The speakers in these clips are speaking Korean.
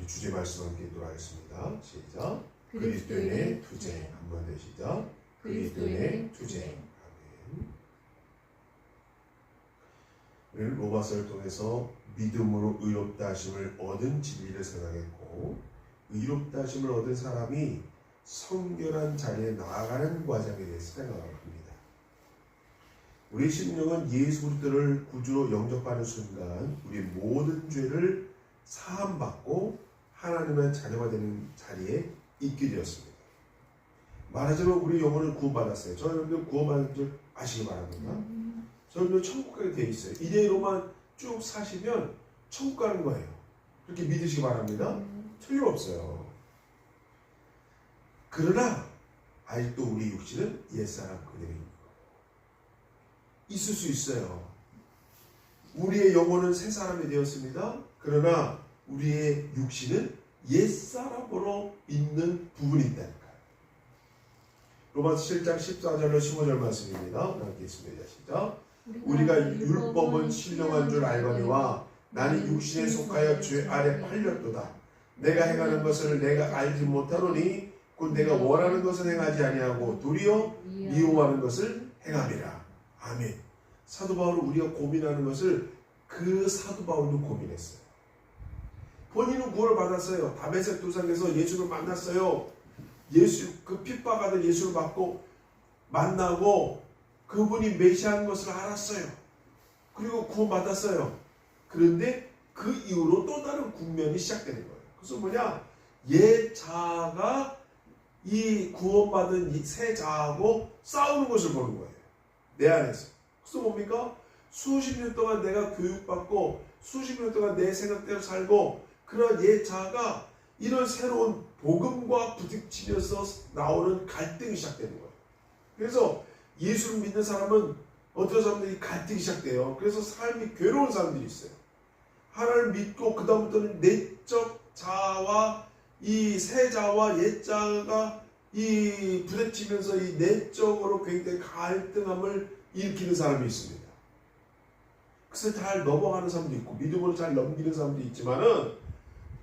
우리 주제 말씀 함께 읽도록 하겠습니다. 시작. 그리스도인의 투쟁. 한 번 더 시작. 그리스도인의 투쟁. 아멘. 우리는 로마서를 통해서 믿음으로 의롭다 하심을 얻은 진리를 생각했고, 의롭다 하심을 얻은 사람이 성결한 자리에 나아가는 과정에 대해서 생각을 합니다. 우리 심령은 예수 그리스도를 구주로 영접하는 순간 우리 모든 죄를 사함받고 하나님의 자녀가 되는 자리에 있게 되었습니다. 말하자면 우리 영혼은 구원받았어요. 저는 구원받은 줄 아시기 바랍니다. 저는 천국 가게 되어 있어요. 이대로만 쭉 사시면 천국 가는 거예요. 그렇게 믿으시기 바랍니다. 틀림없어요. 그러나 아직도 우리 육신은 옛사람 그대로인 거예요. 있을 수 있어요. 우리의 영혼은 새 사람이 되었습니다. 그러나 우리의 육신은 옛사람으로 있는 부분이 있다니까요. 로마서 7장 14절로 15절 말씀입니다. 읽겠습니다. 시작. 우리가 율법은 신령한 줄 알거니와 나는 육신에 속하여 죄 아래 팔렸도다. 내가 행하는 것을 내가 알지 못하노니 곧 내가 원하는 것을 행하지 아니하고 도리어 미워하는 것을 행함이라. 아멘. 사도 바울은 우리가 고민하는 것을 그 사도 바울도 고민했어요. 본인은 구원을 받았어요. 다메섹 도상에서 예수를 만났어요. 예수, 그 핍박하던 예수를 받고 만나고 그분이 메시아인 것을 알았어요. 그리고 구원받았어요. 그런데 그 이후로 또 다른 국면이 시작되는 거예요. 그래서 뭐냐? 옛 자아가 이 구원받은 이 새 자아하고 싸우는 것을 보는 거예요. 내 안에서. 그래서 뭡니까? 수십 년 동안 내가 교육받고 수십 년 동안 내 생각대로 살고 그런 옛 자아가 이런 새로운 복음과 부딪히면서 나오는 갈등이 시작되는 거예요. 그래서 예수를 믿는 사람은 어떤 사람들이 갈등이 시작돼요. 그래서 삶이 괴로운 사람들이 있어요. 하나님을 믿고 그 다음부터는 내적 자아와 이 새 자아와 옛 자아가 이 부딪히면서 이 내적으로 굉장히 갈등함을 일으키는 사람이 있습니다. 그래서 잘 넘어가는 사람도 있고 믿음으로 잘 넘기는 사람도 있지만은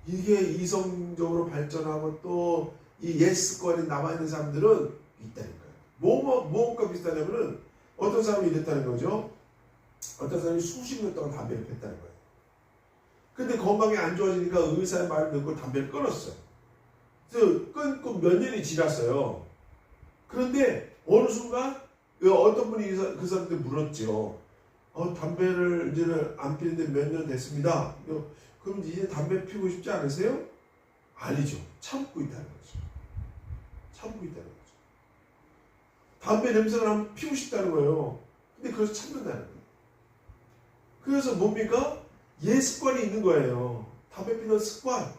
이게 이성적으로 발전하고 또 이 예습관이 남아있는 사람들은 있다니까요. 뭐가 비슷하냐면은 어떤 사람이 이랬다는 거죠. 어떤 사람이 수십 년 동안 담배를 폈다는 거예요. 근데 건강이 안 좋아지니까 의사의 말을 듣고 담배를 끊었어요. 그래서 끊고 몇 년이 지났어요. 그런데 어느 순간 어떤 분이 그 사람한테 물었죠. 담배를 이제는 안 피는데 몇 년 됐습니다. 그럼 이제 담배 피우고 싶지 않으세요? 아니죠. 참고 있다는 거죠. 참고 있다는 거죠. 담배 냄새가 나면 피우고 싶다는 거예요. 근데 그래서 참는다는 거예요. 그래서 뭡니까? 옛 습관이 있는 거예요. 담배 피는 습관.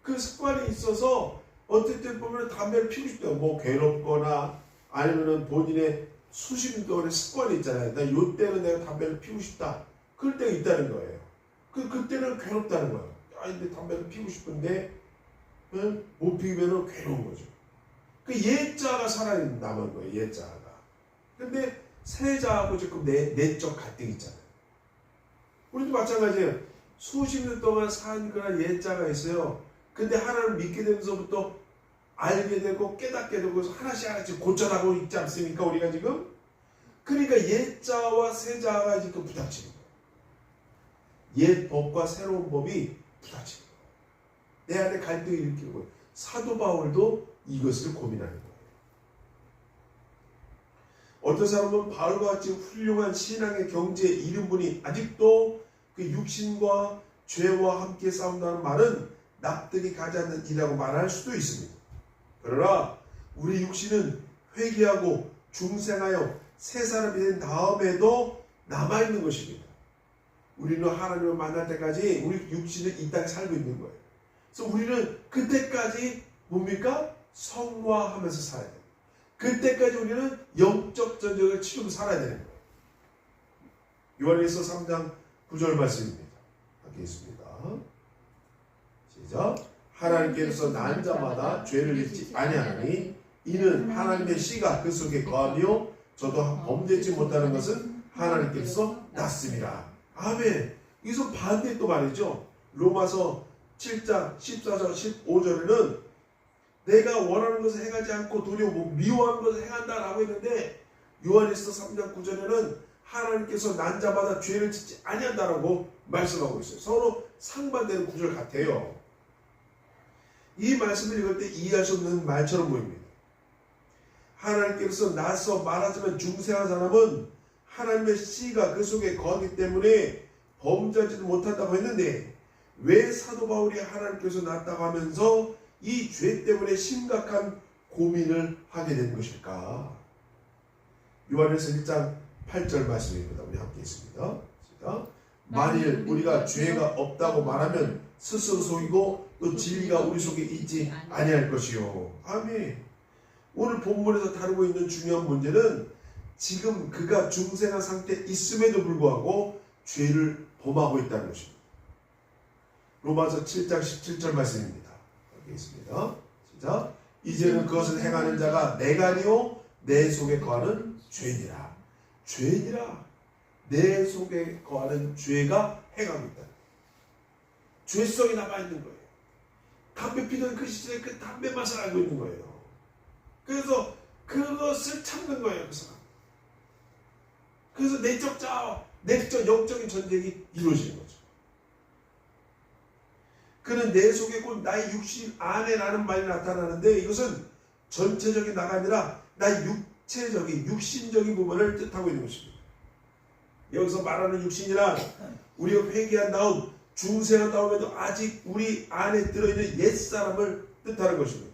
그 습관이 있어서 어떨 때 보면 담배를 피우고 싶다고 뭐 괴롭거나 아니면은 본인의 수십 년 동안의 습관이 있잖아요. 나 요때는 내가 담배를 피우고 싶다. 그럴 때가 있다는 거예요. 그때는 괴롭다는 거예요. 근데 담배를 피우고 싶은데 못 피우면 괴로운 거죠. 그 옛자가 살아남은 거예요. 옛자가. 근데 새자하고 지금 내적 갈등이 있잖아요. 우리도 마찬가지예요. 수십 년 동안 산 그런 옛자가 있어요. 근데 하나님을 믿게 되면서부터 알게 되고 깨닫게 되고 하나씩 고쳐나가고 있지 않습니까? 우리가 지금? 그러니까 옛자와 새자가 지금 부닥치는 거예요. 옛 법과 새로운 법이 부닥치는 거예요. 내 안에 갈등을 일으키는 거예요. 사도 바울도 이것을 고민하는 거예요. 어떤 사람은 바울과 같이 훌륭한 신앙의 경지에 이른 분이 아직도 그 육신과 죄와 함께 싸운다는 말은 납득이 가지 않는 일이라고 말할 수도 있습니다. 그러나 우리 육신은 회개하고 중생하여 새 사람이 된 다음에도 남아있는 것입니다. 우리는 하나님을 만날 때까지 우리 육신은 이 땅에 살고 있는 거예요. 그래서 우리는 그때까지 뭡니까? 성화하면서 살아야 돼요. 그때까지 우리는 영적 전쟁을 치르면서 살아야 되는 거예요. 요한일서 3장 9절 말씀입니다. 하겠습니다. 시작. 하나님께서 난 자마다 죄를 잊지 아니하나니 이는 하나님의 씨가 그 속에 거하며 저도 범죄치 못하는 것은 하나님께서 났습니다. 아멘. 여기서 반대 또 말이죠. 로마서 7장 14절 15절에는 내가 원하는 것을 행하지 않고 도리어 미워하는 것을 행한다라고 했는데, 요한일서 3장 9절에는 하나님께서 난 자마다 죄를 짓지 아니한다라고 말씀하고 있어요. 서로 상반되는 구절 같아요. 이 말씀을 읽을 때 이해할 수 없는 말처럼 보입니다. 하나님께서 나서 말하자면 중생한 사람은 하나님의 씨가 그 속에 거하기 때문에 범죄하지도 못한다고 했는데, 왜 사도 바울이 하나님께서 낳았다고 하면서 이 죄 때문에 심각한 고민을 하게 된 것일까? 요한일서 1장 8절 말씀입니다. 우리 함께 있습니다. 만일 우리가 죄가 없다고 말하면 스스로 속이고 또 진리가 우리 속에 있지 아니할 것이요. 아멘. 오늘 본문에서 다루고 있는 중요한 문제는 지금 그가 중생한 상태에 있음에도 불구하고 죄를 범하고 있다는 것입니다. 로마서 7장 17절 말씀입니다. 여기 있습니다. 시작. 이제는 그것을 행하는 자가 내가 아니요 내 속에 거하는 죄니라. 죄니라. 내 속에 거하는 죄가 행하고 있다. 죄성이 남아있는 거예요. 담배 피던 그 시절에 그 담배 맛을 알고 있는 거예요. 그래서 그것을 참는 거예요. 그 사람. 그래서 내적 영적인 전쟁이 이루어지는 거죠. 그는 내 속에 곧 나의 육신 안에라는 말이 나타나는데, 이것은 전체적인 나가 아니라 나의 육체적인 육신적인 부분을 뜻하고 있는 것입니다. 여기서 말하는 육신이란 우리가 회개한 다음 중생한 다음에도 아직 우리 안에 들어있는 옛사람을 뜻하는 것입니다.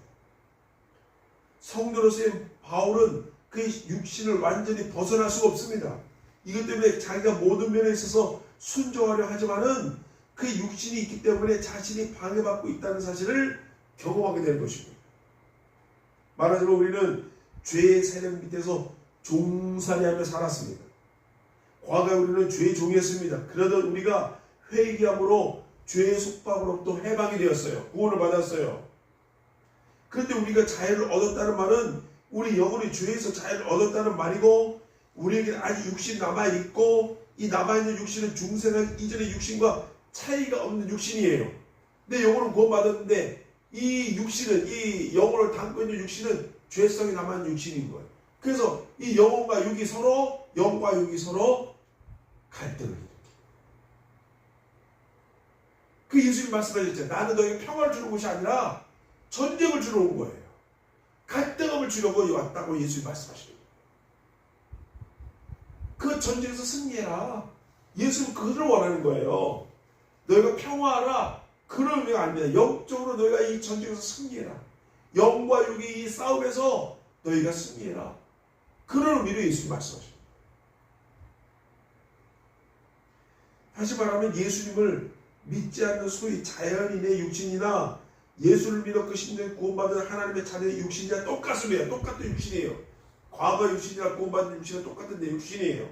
성도로서의 바울은 그 육신을 완전히 벗어날 수가 없습니다. 이것 때문에 자기가 모든 면에 있어서 순종하려 하지만은 그 육신이 있기 때문에 자신이 방해받고 있다는 사실을 경험하게 되는 것입니다. 말하자면 우리는 죄의 세력 밑에서 종살이하며 살았습니다. 과거에 우리는 죄의 종이었습니다. 그러던 우리가 회개함으로 죄의 속박으로부터 해방이 되었어요. 구원을 받았어요. 그런데 우리가 자유를 얻었다는 말은 우리 영혼이 죄에서 자유를 얻었다는 말이고, 우리에게는 아직 육신이 남아있고, 이 남아있는 육신은 중생한 이전의 육신과 차이가 없는 육신이에요. 내 영혼은 구원받았는데 이 육신은, 이 영혼을 담고 있는 육신은 죄성이 남아있는 육신인 거예요. 그래서 이 영과 육이 서로 갈등을 일으켜요. 그 예수님 말씀하셨잖아요. 나는 너에게 평화를 주는 것이 아니라 전쟁을 주러 온 거예요. 갈등을 주려고 왔다고 예수님 말씀하시는 거예요. 그 전쟁에서 승리해라. 예수는 그를 원하는 거예요. 너희가 평화하라. 그런 의미가 아닙니다. 영적으로 너희가 이 전쟁에서 승리해라. 영과 육의 이 싸움에서 너희가 승리해라. 그런 의미로 예수님 말씀하십니다. 다시 말하면 예수님을 믿지 않는 소위 자연인의 육신이나 예수를 믿어 그 심령에 구원받은 하나님의 자녀의 육신이랑 똑같습니다. 똑같은 육신이에요. 과거 육신이나 구원받은 육신은 똑같은 내 육신이에요.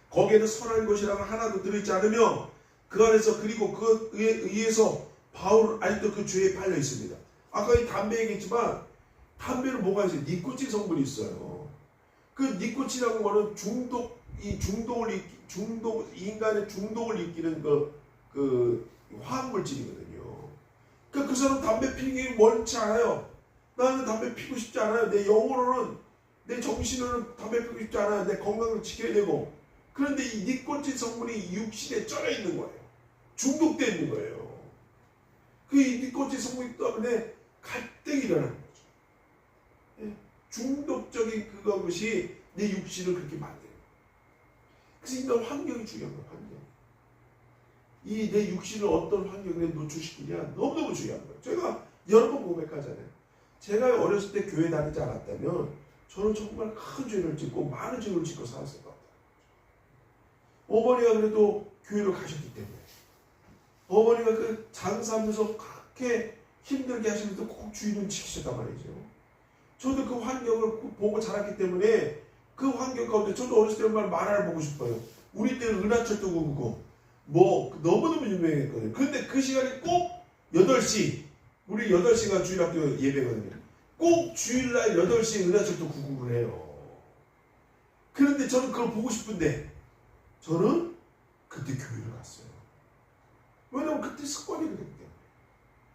거기에는 선한 것이라고 하나도 들어있지 않으며 그 안에서, 그리고 그에 의해서 바울은 아직도 그 죄에 팔려 있습니다. 아까 이 담배 얘기했지만 담배는 뭐가 있어요? 니코틴 성분이 있어요. 그 니코틴이라는 거는 인간의 중독을 일으키는 그 화학물질이거든요. 그러니까 그 사람 담배 피는 게 원치 않아요. 나는 담배 피고 싶지 않아요. 내 영혼으로는, 내 정신으로는 담배 피고 싶지 않아요. 내 건강을 지켜야 되고. 그런데 이 니코틴 성분이 육신에 쩔어 있는 거예요. 중독되어 있는 거예요. 그 니코틴 성분 때문에 갈등이 일어나는 거죠. 중독적인 그것이 내 육신을 그렇게 만드는 거예요. 그래서 이런 환경이 중요한 거예요. 환경. 이 내 육신을 어떤 환경에 노출시키냐 너무너무 중요한 거예요. 제가 여러 번 고백하잖아요. 제가 어렸을 때 교회 다니지 않았다면 저는 정말 큰 죄를 짓고 많은 죄를 짓고 살았을 것 같아요. 어머니가 그래도 교회를 가셨기 때문에, 어머니가 그 장사하면서 그렇게 힘들게 하시면서 꼭 주의를 지키셨단 말이죠. 저도 그 환경을 보고 자랐기 때문에 그 환경 가운데 저도 어렸을 때 정말 만화를 보고 싶어요. 우리 때는 은하철도 그거 뭐 너무너무 유명했거든요. 근데 그 시간이 꼭 8시, 우리 8시가 주일학교 예배거든요. 꼭 주일날 8시에 은하철도 구국을 해요. 그런데 저는 그걸 보고 싶은데 저는 그때 교회를 갔어요. 왜냐하면 그때 습관이 되기 때문에.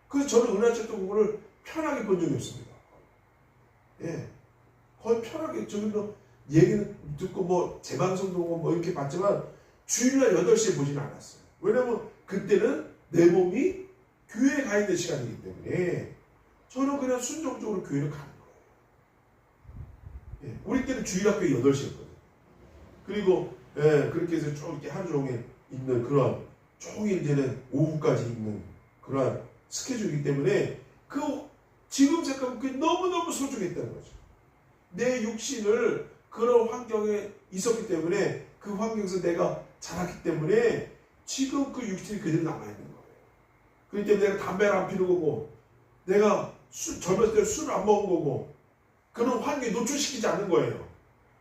그래서 저는 은하철도 부분을 편하게 본 적이 없습니다. 예, 거의 편하게 저기도 얘기는 듣고 뭐 재방송도 뭐 이렇게 봤지만 주일날 8시에 보지는 않았어요. 왜냐하면 그때는 내 몸이 교회에 가 있는 시간이기 때문에 저는 그냥 순종적으로 교회를 가는 거예요. 예, 우리 때는 주일학교 8시였거든요. 그리고 예, 그렇게 해서 쭉 이렇게 하루 종일 있는 그런 종일 이제는 오후까지 있는 그런 스케줄이기 때문에 지금 생각하면 그게 너무너무 소중했다는 거죠. 내 육신을 그런 환경에 있었기 때문에 그 환경에서 내가 자랐기 때문에 지금 그 육신이 그대로 남아있는 거예요. 그렇기 때문에 내가 담배를 안 피는 거고 내가 젊었을 때 술을 안 먹은 거고 그런 환경에 노출시키지 않는 거예요.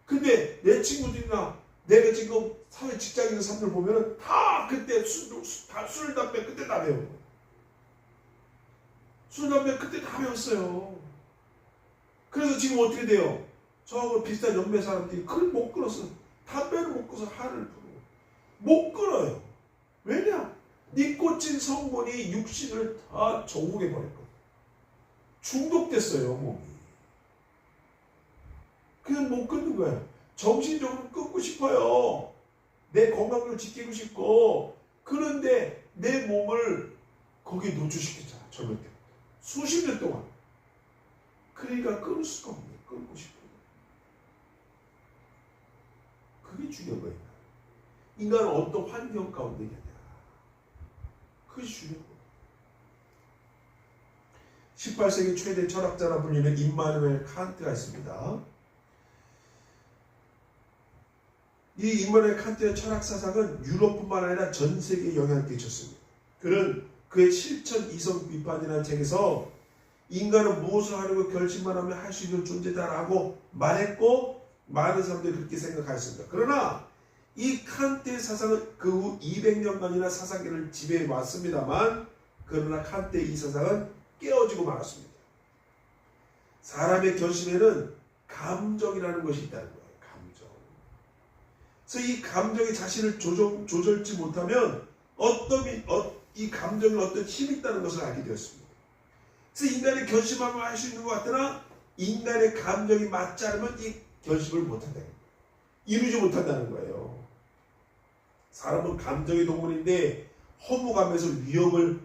근데 내 친구들이나 내가 지금 사회 직장에 있는 사람들 보면은 다 그때 술, 담배 그때 다 배운 거예요. 술, 담배 그때 다 배웠어요. 그래서 지금 어떻게 돼요? 저하고 비슷한 연배 사람들이 그걸 못 끊었어. 담배를 못 끊어서 한을 부르고 못 끊어요. 왜냐? 니코틴 성분이 육신을 다 정복해 버렸거든. 중독됐어요, 몸이. 그냥 못 끊는 거예요. 정신적으로 끊고 싶어요. 내 건강을 지키고 싶고. 그런데 내 몸을 거기에 노출시켰잖아, 젊을 때. 수십 년 동안. 그러니까 끊을 수가 없네. 끊고 싶어요. 그게 중요한 거예요. 인간은 어떤 환경 가운데 있냐. 그게 중요한 거예요. 18세기 최대 철학자라 불리는 임마누엘 칸트가 있습니다. 이 임마누엘 칸트의 철학 사상은 유럽뿐만 아니라 전 세계에 영향을 끼쳤습니다. 그는 그의 실천 이성 비판이라는 책에서 인간은 무엇을 하려고 결심만 하면 할 수 있는 존재다라고 말했고 많은 사람들이 그렇게 생각하였습니다. 그러나 이 칸트의 사상은 그 후 200년간이나 사상계를 지배해 왔습니다만 그러나 칸트의 이 사상은 깨어지고 말았습니다. 사람의 결심에는 감정이라는 것이 있다는 거예요. 감정. 그래서 이 감정이 자신을 조절지 못하면 이 감정에 어떤 힘이 있다는 것을 알게 되었습니다. 그래서 인간의 결심하면 할 수 있는 것 같으나 인간의 감정이 맞지 않으면 이 결심을 못한다는 거예요. 이루지 못한다는 거예요. 사람은 감정의 동물인데 허무감에서 위협을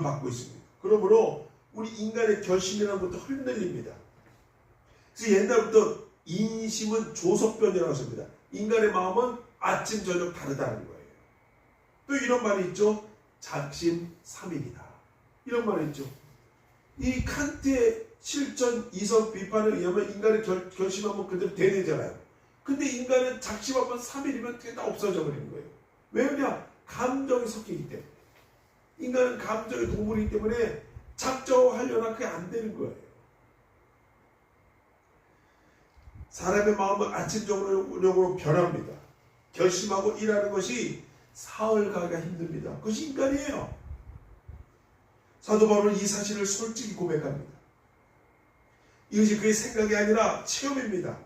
받고 있습니다. 그러므로 우리 인간의 결심이라는 것도 흔들립니다. 그래서 옛날부터 인심은 조석변이라고 했습니다. 인간의 마음은 아침 저녁 다르다는 거예요. 또 이런 말이 있죠. 작심삼일이다. 이런 말이 있죠. 이 칸트의 실천 이성 비판에 의하면 인간의 결심하면 그대로 되잖아요. 근데 인간은 작심하면 3일이면 그게 다 없어져 버리는 거예요. 왜냐? 감정이 섞이기 때문에. 인간은 감정의 동물이기 때문에 작정하려나 그게 안 되는 거예요. 사람의 마음은 아침저녁으로 변합니다. 결심하고 일하는 것이 사흘 가기가 힘듭니다. 그것이 인간이에요. 사도 바울은 이 사실을 솔직히 고백합니다. 이것이 그의 생각이 아니라 체험입니다.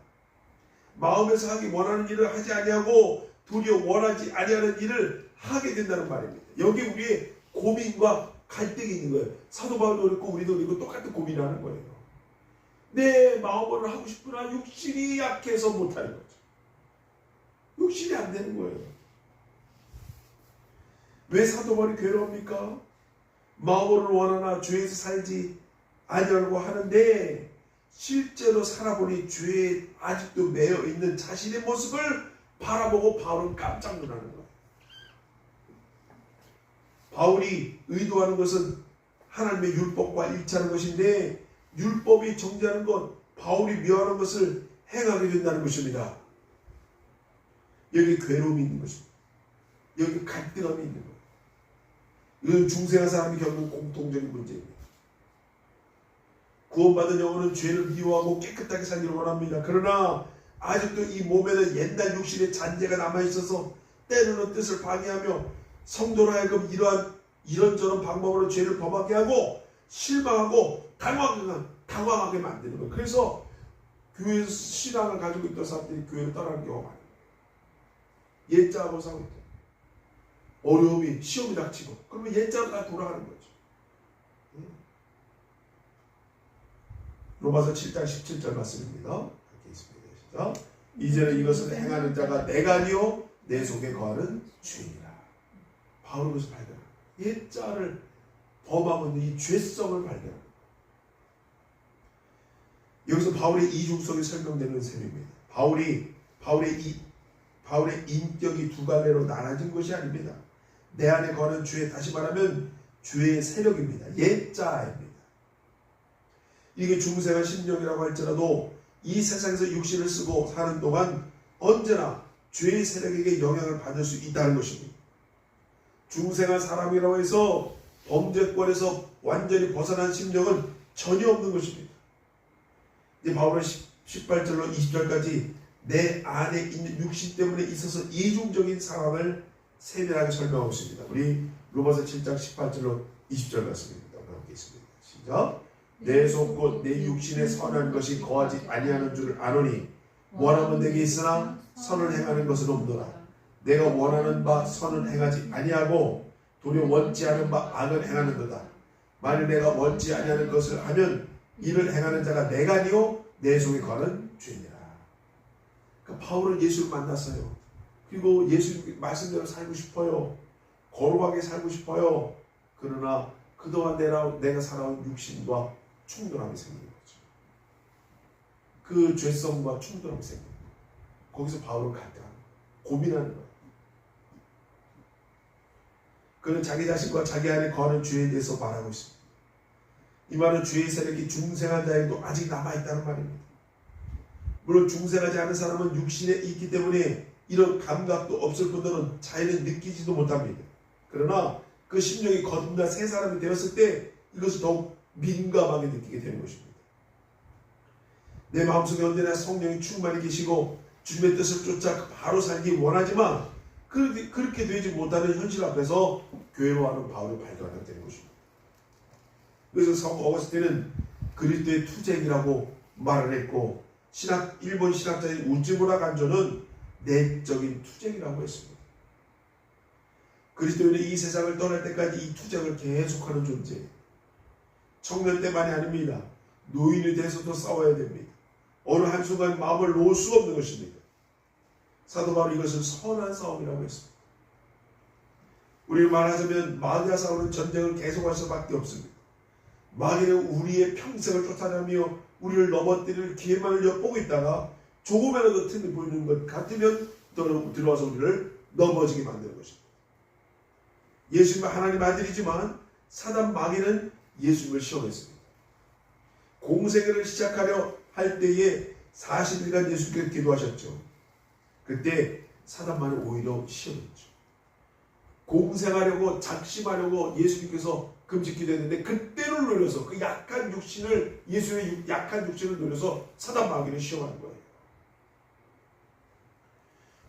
마음에서 하기 원하는 일을 하지 아니하고 도리어 원하지 아니하는 일을 하게 된다는 말입니다. 여기 우리의 고민과 갈등이 있는 거예요. 사도 바울도 그렇고 우리도 그렇고 똑같은 고민을 하는 거예요. 내 마음으로 하고 싶으나 육신이 약해서 못하는 거죠. 육신이 안 되는 거예요. 왜 사도 바울이 괴로웁니까? 마음으로 원하나 죄에서 살지 아니하려고 하는데 실제로 살아보니 죄에 아직도 매여 있는 자신의 모습을 바라보고 바울은 깜짝 놀라는 거예요. 바울이 의도하는 것은 하나님의 율법과 일치하는 것인데 율법이 정죄하는 것, 바울이 미워하는 것을 행하게 된다는 것입니다. 여기 괴로움이 있는 것입니다. 여기 갈등함이 있는 거예요. 이건 중생한 사람이 겪는 공통적인 문제입니다. 구원받은 영혼은 죄를 미워하고 깨끗하게 살기를 원합니다. 그러나 아직도 이 몸에는 옛날 육신의 잔재가 남아있어서 때로는 뜻을 방해하며 성도로 하여금 이런저런 방법으로 죄를 범하게 하고 실망하고 당황하게 만드는 거예요. 그래서 교회에서 신앙을 가지고 있던 사람들이 교회를 떠나는 경우가 많아요. 옛자하고 싸우고 있다. 어려움이 시험이 닥치고 그러면 옛자로 다 돌아가는 거죠. 로마서 7장 17절 말씀입니다. 이렇게 있습니다. 시작. 이제는 이것을 행하는 자가 내가 아니요 내 속에 거하는 죄이니라. 바울은 그것을 발견합니다. 옛자를 범하고 있는 이 죄성을 발견합니다. 여기서 바울의 이중성이 설명되는 셈입니다. 바울의 인격이 두 갈래로 나눠진 것이 아닙니다. 내 안에 거하는 죄, 다시 말하면 죄의 세력입니다. 옛자입니다. 이게 중생한 심령이라고 할지라도 이 세상에서 육신을 쓰고 사는 동안 언제나 죄의 세력에게 영향을 받을 수 있다는 것입니다. 중생한 사람이라고 해서 범죄권에서 완전히 벗어난 심령은 전혀 없는 것입니다. 이제 바울은 18절로 20절까지 내 안에 있는 육신 때문에 있어서 이중적인 상황을 세밀하게 설명하고 있습니다. 우리 로마서 7장 18절로 20절 말씀입니다. 함께 있습니다. 시작. 내 속 곧 내 육신에 선한 것이 거하지 아니하는 줄을 아노니 원하면 내게 있으나 선을 행하는 것은 없노라. 내가 원하는 바 선을 행하지 아니하고 도리어 원치 않은 바 악을 행하는도다. 만일 내가 원치 아니하는 것을 하면 이를 행하는 자가 내가 아니요 내 속에 거하는 죄니라. 그러니까 바울은 예수를 만났어요. 그리고 예수 말씀대로 살고 싶어요. 거룩하게 살고 싶어요. 그러나 그동안 내가 살아온 육신과 충돌함이 생기는 거죠. 그 죄성과 충돌함이 생기는 거예요. 거기서 바울은 갈등하는 거예요. 고민하는 거예요. 그는 자기 자신과 자기 안에 거하는 죄에 대해서 말하고 있습니다. 이 말은 죄의 세력이 중생한 자에게도 아직 남아있다는 말입니다. 물론 중생하지 않은 사람은 육신에 있기 때문에 이런 감각도 없을 뿐더러 자연히 느끼지도 못합니다. 그러나 그 심령이 거듭나 새 사람이 되었을 때 이것을 더욱 민감하게 느끼게 되는 것입니다. 내 마음속에 언제나 성령이 충만히 계시고 주님의 뜻을 쫓아 바로 살기 원하지만 그렇게 되지 못하는 현실 앞에서 괴로워하는 바울을 발견하게 되는 것입니다. 그래서 성 어거스틴은 그리스도의 투쟁이라고 말을 했고 일본 신학자인 우즈무라 간조는 내적인 투쟁이라고 했습니다. 그리스도인이 이 세상을 떠날 때까지 이 투쟁을 계속하는 존재. 청년 때만이 아닙니다. 노인이 돼서도 싸워야 됩니다. 어느 한순간 마음을 놓을 수 없는 것입니다. 사도 바울이 이것을 선한 싸움이라고 했습니다. 우리를 말하자면 마귀와 싸우는 전쟁을 계속할 수밖에 없습니다. 마귀는 우리의 평생을 쫓아내며 우리를 넘어뜨릴 기회만을 엿보고 있다가 조금이라도 틈이 보이는 것 같으면 들어와서 우리를 넘어지게 만드는 것입니다. 예수님은 하나님 아들이지만 사단 마귀는 예수님을 시험했습니다. 공생애를 시작하려 할 때에 40일간 예수께서 기도하셨죠. 그때 사단만이 오히려 시험했죠. 공생하려고 작심하려고 예수님께서 금식 기도했는데 그때를 노려서 그 약한 육신을 예수의 약한 육신을 노려서 사단 마귀를 시험하는 거예요.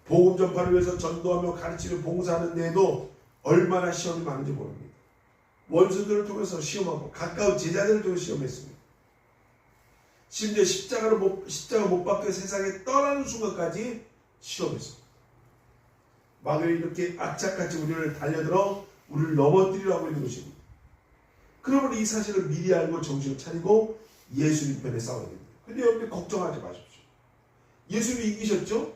복음 전파를 위해서 전도하며 가르치며 봉사하는 데에도 얼마나 시험이 많은지 모릅니다. 원수들을 통해서 시험하고 가까운 제자들을 통해서 시험했습니다. 심지어 십자가 못 박혀 세상에 떠나는 순간까지 시험했습니다. 마귀는 이렇게 악착같이 우리를 달려들어 우리를 넘어뜨리라고 하는 것입니다. 그러면 이 사실을 미리 알고 정신을 차리고 예수님 편에 싸워야 됩니다. 근데 여러분들 걱정하지 마십시오. 예수님이 이기셨죠?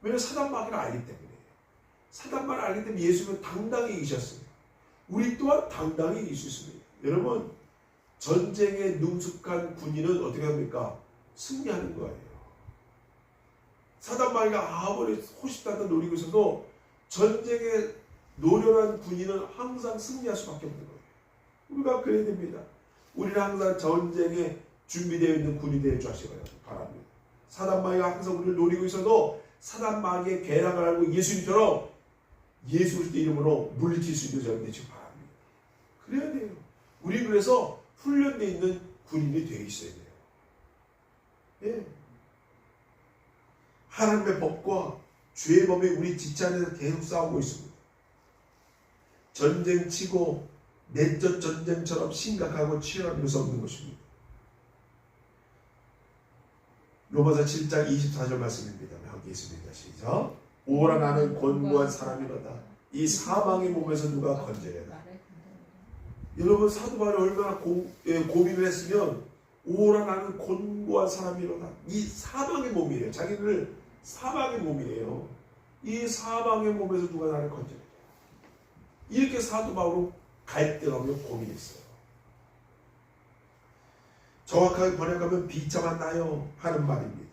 왜냐하면 사단 마귀를 알기 때문에. 사단만 알기 때문에 예수님은 당당히 이기셨어요. 우리 또한 당당히 이길 수 있습니다. 여러분, 전쟁에 능숙한 군인은 어떻게 합니까? 승리하는 거예요. 사단 마귀가 아무리 호시다다 노리고 있어도 전쟁에 노련한 군인은 항상 승리할 수밖에 없는 거예요. 우리가 그래야 됩니다. 우리는 항상 전쟁에 준비되어 있는 군이 되어 주시기 바랍니다. 사단 마귀가 항상 우리를 노리고 있어도 사단 마귀의 계략을 알고 예수님처럼 예수 그리스도 이름으로 물리칠 수 있는 자가 되시기 바랍니다. 그래야 돼요. 우리 그래서 훈련되어 있는 군인이 되어 있어야 돼요. 예. 하나님의 법과 죄의 법이 우리 지체 안에서 계속 싸우고 있습니다. 전쟁치고 내적 전쟁처럼 심각하고 치열한 것은 없는 것입니다. 로마서 7장 24절 말씀입니다. 함께 있습니다. 시작. 오라 나는 권고한 사람이로다. 이 사망의 몸에서 누가 건져내라. 여러분 사도 바울이 얼마나 고민을 했으면 오라 나는 곤고한 사람이로다. 이 사망의 몸이에요. 자기를 사망의 몸이에요. 이 사망의 몸에서 누가 나를 건져내라. 이렇게 사도 바울은 갈등하며 고민했어요. 정확하게 번역하면 비참한 나요 하는 말입니다.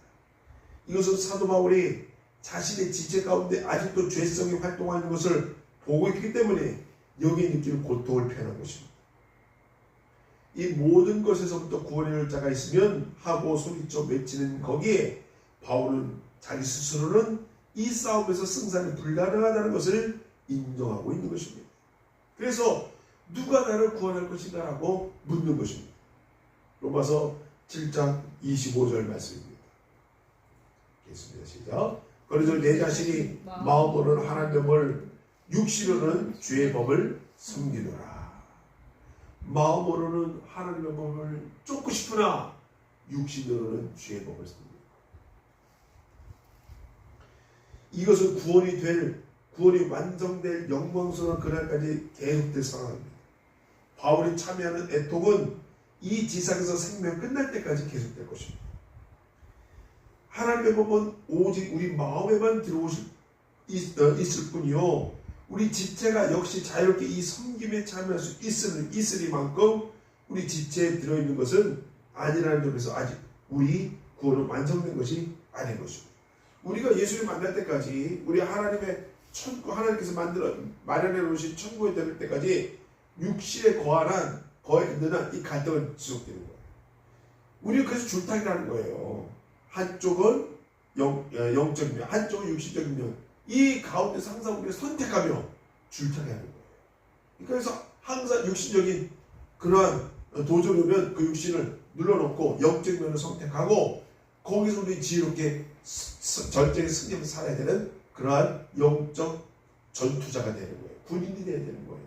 이것은 사도 바울이 자신의 지체 가운데 아직도 죄성이 활동하는 것을 보고 있기 때문에 여기에 느끼는 고통을 표현한 것입니다. 이 모든 것에서부터 구원의 자가 있으면 하고 소리쳐 외치는 거기에 바울은 자기 스스로는 이 싸움에서 승산이 불가능하다는 것을 인정하고 있는 것입니다. 그래서 누가 나를 구원할 것인가 라고 묻는 것입니다. 로마서 7장 25절 말씀입니다. 읽겠습니다. 시작. 그러므로 내 자신이 마음으로는 하나님의 법을 육신으로는 죄의 법을 숨기노라. 마음으로는 하나님의 법을 쫓고 싶으나 육신으로는 죄의 법을 숨기노라. 이것은 구원이 완성될 영광스러운 그날까지 계속될 상황입니다. 바울이 참여하는 애통은 이 지상에서 생명 끝날 때까지 계속될 것입니다. 하나님의 법은 오직 우리 마음에만 있을 뿐이요, 우리 지체가 역시 자유롭게 이 섬김에 참여할 수 있으리만큼 우리 지체에 들어있는 것은 아니라는 점에서 아직 우리 구원은 완성된 것이 아닌 것입니다. 우리가 예수를 만날 때까지 우리 하나님께서 마련해 놓으신 천국에 될 때까지 육신에 거해 있는 한 이 갈등은 지속되는 거예요. 우리는 그래서 줄타기라는 거예요. 한쪽은 영적인 면, 한쪽은 육신적인 면. 이 가운데서 항상 우리가 선택하며 줄타기하는 거예요. 그래서 항상 육신적인 그러한 도전이 오면 그 육신을 눌러놓고 영적인 면을 선택하고 거기서 우리 지혜롭게 전쟁의 승리를 살아야 되는 그러한 영적 전투자가 되는 거예요. 군인이 되어야 되는 거예요.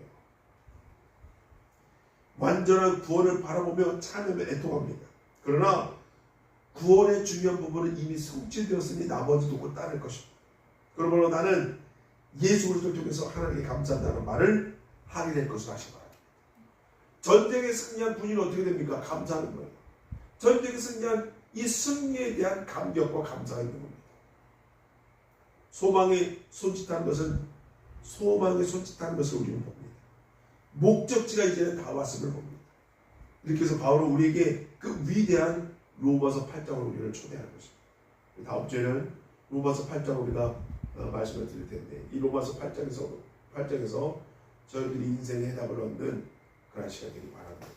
완전한 구원을 바라보며 참으며 애통합니다. 그러나 구원의 중요한 부분은 이미 성취되었으니 나머지 두고 따를 것입니다. 그러므로 나는 예수 그리스도를 통해서 하나님께 감사한다는 말을 하게 될 것을 하신 바랍니다. 전쟁에 승리한 군인은 어떻게 됩니까? 감사하는 거예요. 전쟁에 승리한 이 승리에 대한 감격과 감사가 있는 겁니다. 소망에 손짓하는 것을 우리는 봅니다. 목적지가 이제는 다 왔음을 봅니다. 이렇게 해서 바울은 우리에게 그 위대한 로마서 8장으로 우리를 초대하는 것입니다. 다음 주에는 로마서 8장 우리가 말씀을 드릴 텐데, 이 로마서 8장에서 저희들이 인생의 해답을 얻는 그런 시간이 되기 바랍니다.